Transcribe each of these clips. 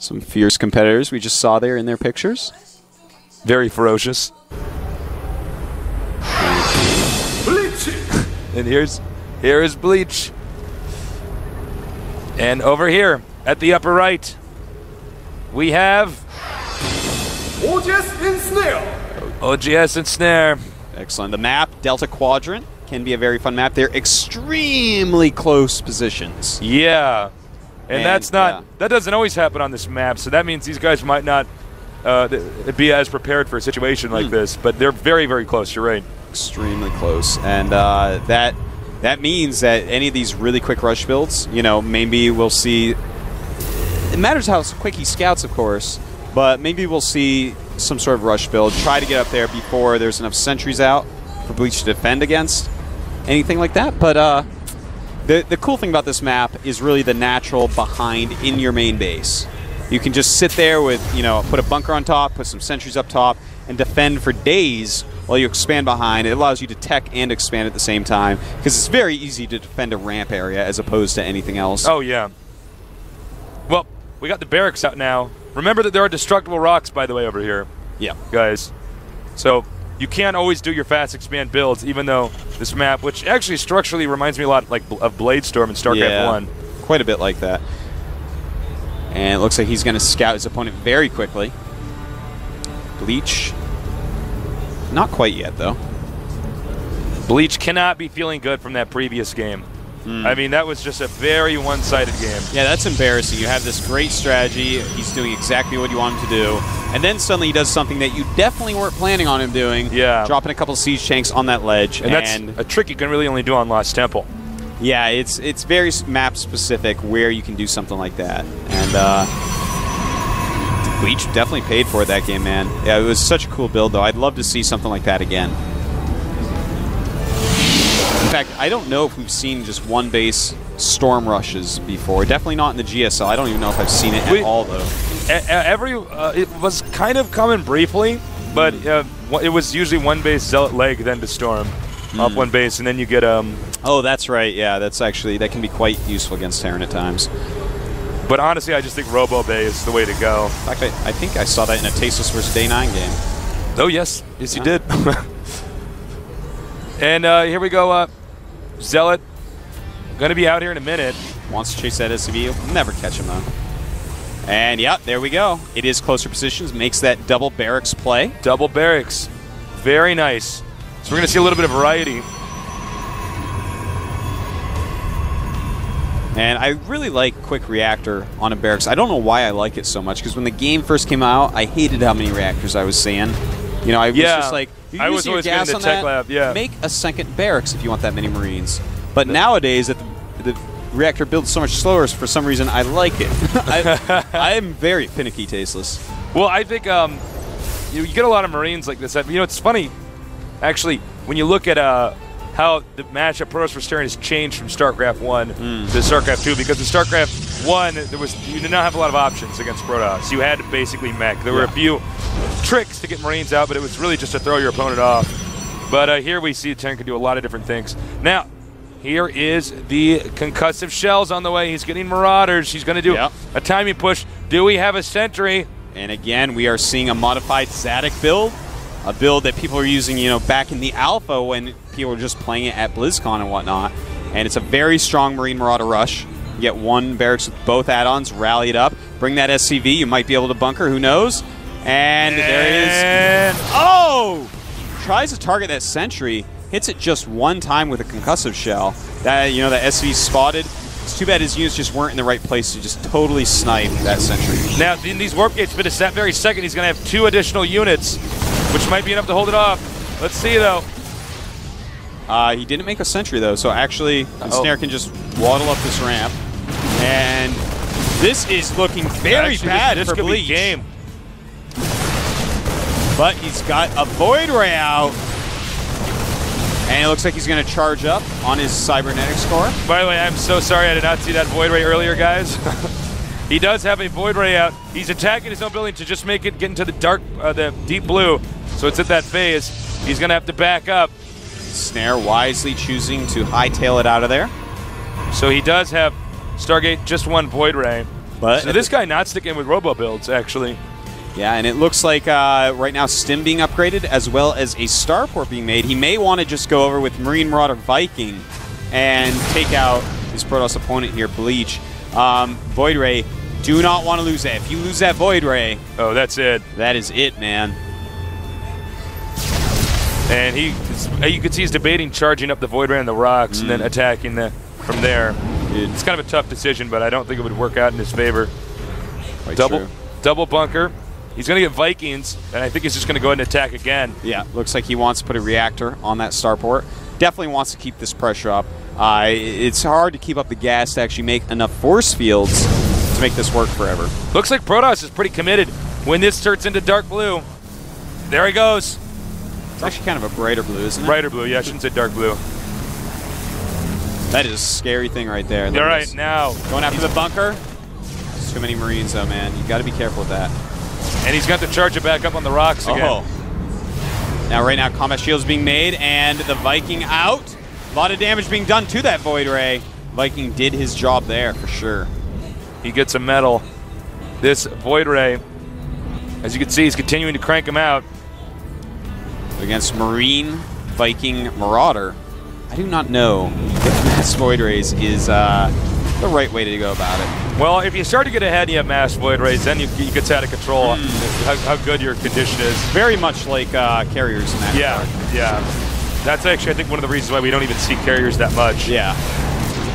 Some fierce competitors we just saw there in their pictures. Very ferocious. And here is Bleach. And over here at the upper right, we have OGS Ensnare. Excellent. The map, Delta Quadrant, can be a very fun map. They're extremely close positions. Yeah. And that's not, that doesn't always happen on this map, so that means these guys might not be as prepared for a situation like this, but they're very, very close, you're right. Extremely close. And that means that any of these really quick rush builds, you know, maybe we'll see, it matters how quick he scouts, of course, but maybe we'll see some sort of rush build, try to get up there before there's enough sentries out for Bleach to defend against, anything like that. But the cool thing about this map is really the natural behind in your main base. You can just sit there with, you know, put a bunker on top, put some sentries up top, and defend for days while you expand behind. It allows you to tech and expand at the same time, because it's very easy to defend a ramp area as opposed to anything else. Oh, yeah. Well, we got the barracks out now. Remember that there are destructible rocks, by the way, over here. Yeah. Guys. So you can't always do your fast expand builds, even though this map, which actually structurally reminds me a lot of Bladestorm in StarCraft 1. Quite a bit like that. And it looks like he's going to scout his opponent very quickly. Bleach. Not quite yet, though. Bleach cannot be feeling good from that previous game. I mean, that was just a very one-sided game. Yeah, that's embarrassing. You have this great strategy. He's doing exactly what you want him to do. And then suddenly he does something that you definitely weren't planning on him doing. Yeah. Dropping a couple of siege tanks on that ledge. And that's a trick you can really only do on Lost Temple. Yeah, it's very map-specific where you can do something like that. And Bleach definitely paid for it that game, man. Yeah, it was such a cool build, though. I'd love to see something like that again. In fact, I don't know if we've seen just one base storm rushes before. Definitely not in the GSL. I don't even know if I've seen it at all, though. It was kind of common briefly, but it was usually one base Zealot leg, then to storm. Off one base, and then you get Oh, that's right. Yeah, that's actually, that can be quite useful against Terran at times. But honestly, I just think Robo Bay is the way to go. In fact, I think I saw that in a Tasteless vs. Day 9 game. Oh, yes. Yes, you did. And here we go. Zealot, going to be out here in a minute. Wants to chase that SCV. You'll never catch him, though. And, yeah, there we go. It is closer positions. Makes that double barracks play. Double barracks. Very nice. So we're going to see a little bit of variety. And I really like Quick Reactor on a barracks. I don't know why I like it so much, because when the game first came out, I hated how many reactors I was seeing. You know, I was just like, I was always getting the tech lab, make a second barracks if you want that many Marines. But nowadays, the reactor builds so much slower, for some reason, I like it. I'm very finicky tasteless. Well, I think you get a lot of Marines like this. You know, it's funny, actually, when you look at how the matchup Protoss vs. Terran has changed from StarCraft 1 to StarCraft 2, because in StarCraft 1, you did not have a lot of options against Protoss. You had to basically mech. There were a few tricks to get Marines out, but it was really just to throw your opponent off. But here we see Terran can do a lot of different things. Now, here is the concussive shells on the way. He's getting Marauders. He's going to do a timing push. Do we have a sentry? And again, we are seeing a modified Zadok build. A build that people are using, you know, back in the alpha when people were just playing it at BlizzCon and whatnot. And it's a very strong Marine Marauder rush. You get one barracks with both add-ons, rally it up, bring that SCV. You might be able to bunker, who knows? And there is... Oh! Tries to target that sentry, hits it just one time with a concussive shell. That, you know, that SCV spotted. It's too bad his units just weren't in the right place to just totally snipe that sentry. Now, in these warp gates finished that very second, he's going to have 2 additional units, which might be enough to hold it off. Let's see, though. He didn't make a sentry, though, so actually Ensnare can just waddle up this ramp. And this is looking very bad for Bleach. Game. But he's got a Void Ray out. And it looks like he's going to charge up on his cybernetics core. By the way, I'm so sorry I did not see that Void Ray earlier, guys. He does have a Void Ray out. He's attacking his own building to just make it get into the dark, the deep blue. So it's at that phase. He's going to have to back up. Snare wisely choosing to hightail it out of there. So he does have Stargate, just one Void Ray. But so this guy not sticking with robo builds, actually. Yeah, and it looks like right now Stim being upgraded as well as a starport being made. He may want to just go over with Marine Marauder Viking and take out his Protoss opponent here, Bleach. Void Ray, do not want to lose that. If you lose that Void Ray... Oh, that's it. That is it, man. And you can see he's debating charging up the Void Ray on the rocks and then attacking from there. It's kind of a tough decision, but I don't think it would work out in his favor. Double bunker. He's going to get Vikings, and I think he's just going to go ahead and attack again. Yeah, looks like he wants to put a reactor on that starport. Definitely wants to keep this pressure up. It's hard to keep up the gas to actually make enough force fields to make this work forever. Looks like Protoss is pretty committed when this turns into dark blue. There he goes. It's actually kind of a brighter blue, isn't it? Brighter blue, yeah, I shouldn't say dark blue. That is a scary thing right there. All right, now. Going after the bunker. There's too many Marines, though, man. You got to be careful with that. And he's got to charge it back up on the rocks again. Oh. Now, right now, combat shield's being made, and the Viking out. A lot of damage being done to that Void Ray. Viking did his job there, for sure. He gets a medal. This Void Ray, as you can see, he's continuing to crank him out. Against Marine Viking Marauder, I do not know if Mass Void Rays is the right way to go about it. Well, if you start to get ahead and you have Mass Void Rays, then you get out of control how good your condition is. Very much like carriers in that regard. Yeah. That's actually, I think, one of the reasons why we don't even see carriers that much. Yeah.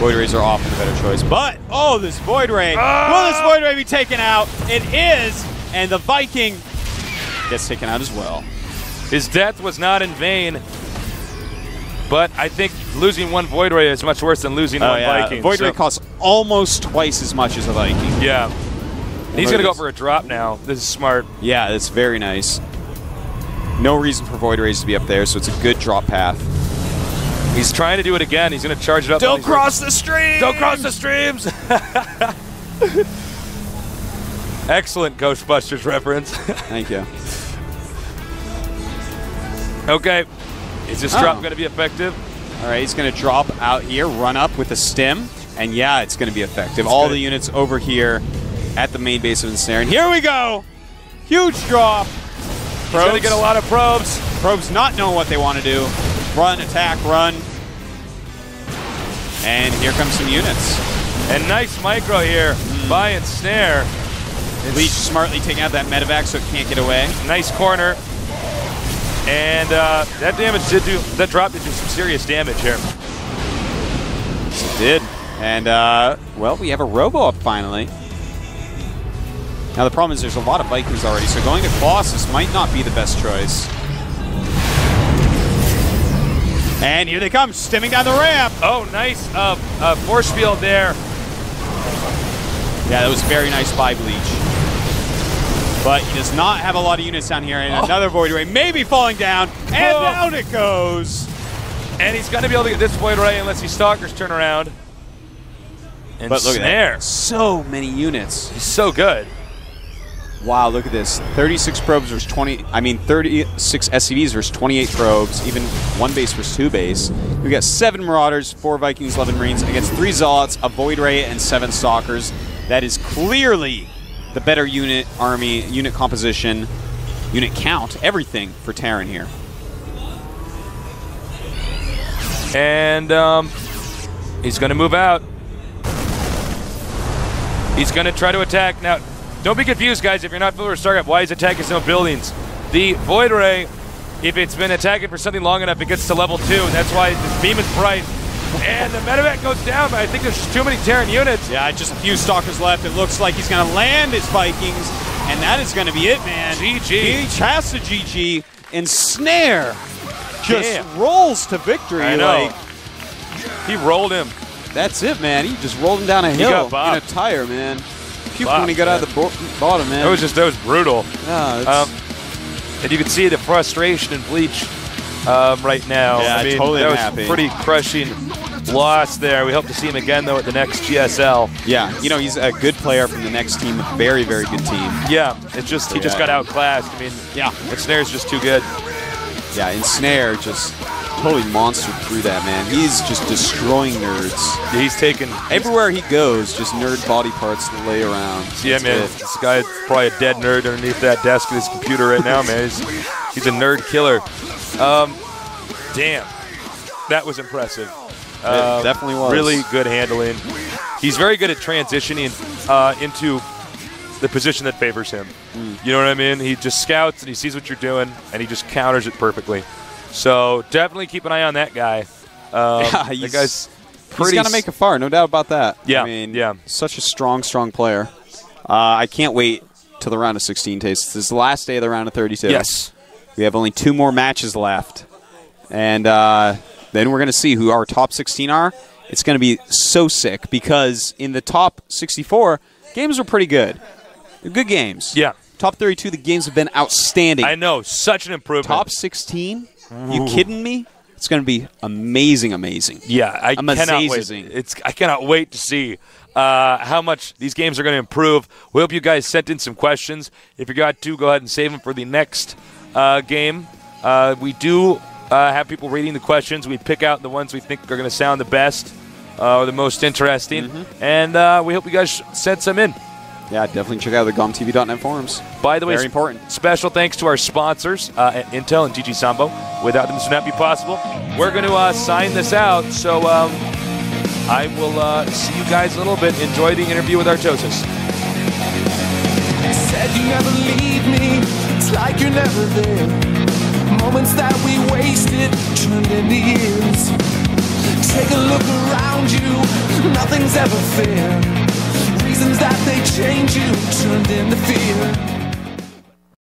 Void Rays are often a better choice. But, this Void Ray. Will this Void Ray be taken out? It is, and the Viking gets taken out as well. His death was not in vain, but I think losing one Void Ray is much worse than losing one Viking. Void Ray costs almost twice as much as a Viking. Yeah. He's going to go for a drop now. This is smart. Yeah, that's very nice. No reason for Void Rays to be up there, so it's a good drop path. He's trying to do it again. He's going to charge it up. Don't cross the streams! Don't cross the streams! Excellent Ghostbusters reference. Thank you. Okay. Is this drop going to be effective? All right, he's going to drop out here, run up with a stim, and yeah, it's going to be effective. All the units over here at the main base of Ensnare. And here we go! Huge drop. He's going to get a lot of probes. Probes not knowing what they want to do. Run, attack, run. And here comes some units. And nice micro here by Ensnare. Bleach smartly taking out that medevac so it can't get away. Nice corner. And that damage that drop did do some serious damage here. Yes, it did. And, well, we have a robo up finally. Now, the problem is there's a lot of Vikings already, so going to Colossus might not be the best choice. And here they come, stimming down the ramp. Oh, nice force field there. Yeah, that was very nice by Bleach. But he does not have a lot of units down here, and another Void Ray may be falling down, and down it goes. And he's going to be able to get this Void Ray unless he Stalkers turn around. And but look at that. So many units. He's so good. Wow, look at this. 36 probes versus 36 SCVs versus 28 probes, even one base versus two base. We got 7 Marauders, 4 Vikings, 11 Marines, against 3 Zealots, a Void Ray, and 7 Stalkers. That is clearly the better unit army, unit composition, unit count, everything for Terran here. And he's going to move out. He's going to try to attack. Now, don't be confused, guys. If you're not familiar with Starcraft, why is attacking some buildings? The Void Ray, if it's been attacking for something long enough, it gets to level 2, and that's why this beam is bright. And the medevac goes down, but I think there's just too many Terran units. Yeah, just a few Stalkers left. It looks like he's going to land his Vikings, and that is going to be it, man. GG. He has to GG. Ensnare just rolls to victory. I know. He rolled him. That's it, man. He just rolled him down a hill in a tire, man. Puked when he got out of the bottom, man. That was brutal. Yeah, and you can see the frustration in Bleach right now. Yeah, I mean, totally that unhappy. was pretty crushing loss there. We hope to see him again, though, at the next GSL. Yeah, you know, he's a good player from the next team, a very, very good team. Yeah, it's just he just got outclassed. I mean, Ensnare's just too good. Yeah, Ensnare just totally monstered through that, man. He's just destroying nerds. He's taken everywhere he goes, just nerd body parts to lay around. Yeah, man. This guy's probably a dead nerd underneath that desk of his computer right now, man. He's a nerd killer. Damn. That was impressive. It definitely was. Really good handling. He's very good at transitioning into the position that favors him. You know what I mean? He just scouts and he sees what you're doing and he just counters it perfectly. So definitely keep an eye on that guy. Yeah, that guy's pretty. He's gonna make a far, no doubt about that. Yeah, I mean, yeah. Such a strong player. I can't wait till the round of 16 tastes. This is the last day of the round of 32. Yes. We have only 2 more matches left, and then we're gonna see who our top 16 are. It's gonna be so sick because in the top 64, games are pretty good. They're good games. Yeah. Top 32, the games have been outstanding. I know, such an improvement. Top 16? You kidding me? It's going to be amazing, amazing. Yeah, I cannot wait. I cannot wait to see how much these games are going to improve. We hope you guys sent in some questions. If you got to, go ahead and save them for the next game. We do have people reading the questions. We pick out the ones we think are going to sound the best or the most interesting. And we hope you guys sent some in. Yeah, definitely check out the GOMTV.net forums. By the way, very important. Special thanks to our sponsors, Intel and GG Sambo. Without them, this would not be possible. We're going to sign this out, so I will see you guys in a little bit. Enjoy the interview with Artosis. Said you never leave me, it's like you're never there. Moments that we wasted turned into years. Take a look around you, nothing's ever fair. Reasons that they change you turned into fear.